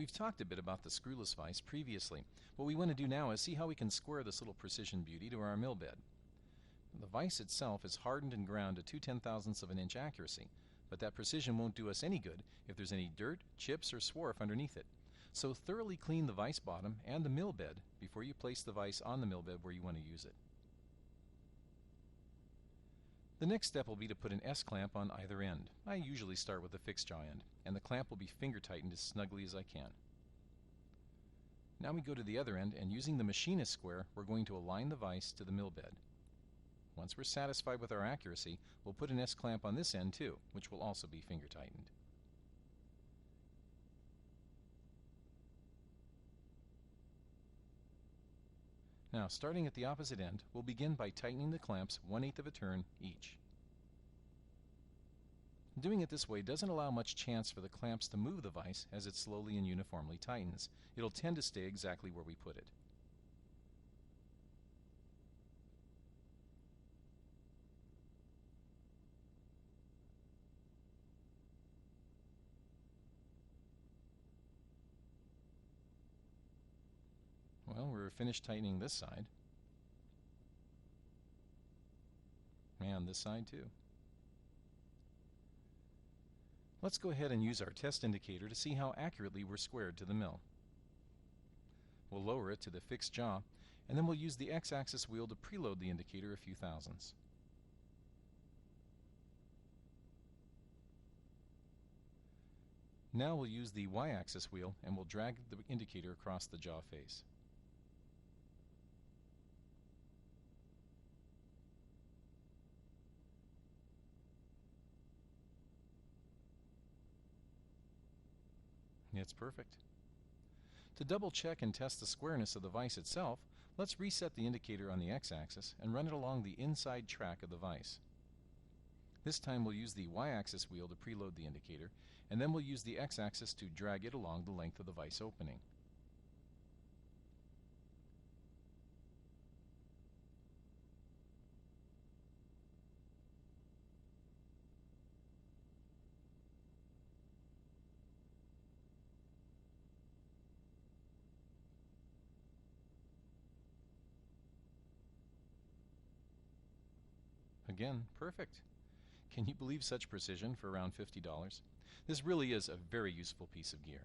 We've talked a bit about the screwless vise previously. What we want to do now is see how we can square this little precision beauty to our mill bed. The vise itself is hardened and ground to 2/10,000ths of an inch accuracy, but that precision won't do us any good if there's any dirt, chips, or swarf underneath it. So thoroughly clean the vise bottom and the mill bed before you place the vise on the mill bed where you want to use it. The next step will be to put an S-clamp on either end. I usually start with the fixed jaw end, and the clamp will be finger tightened as snugly as I can. Now we go to the other end, and using the machinist square, we're going to align the vise to the mill bed. Once we're satisfied with our accuracy, we'll put an S-clamp on this end too, which will also be finger tightened. Now, starting at the opposite end, we'll begin by tightening the clamps 1/8 of a turn each. Doing it this way doesn't allow much chance for the clamps to move the vise as it slowly and uniformly tightens. It'll tend to stay exactly where we put it. Well, we're finished tightening this side. And this side too. Let's go ahead and use our test indicator to see how accurately we're squared to the mill. We'll lower it to the fixed jaw, and then we'll use the X-axis wheel to preload the indicator a few thousandths. Now we'll use the Y-axis wheel and we'll drag the indicator across the jaw face. It's perfect. To double check and test the squareness of the vise itself, let's reset the indicator on the X-axis and run it along the inside track of the vise. This time we'll use the Y-axis wheel to preload the indicator, and then we'll use the X-axis to drag it along the length of the vise opening. Again, perfect. Can you believe such precision for around $50? This really is a very useful piece of gear.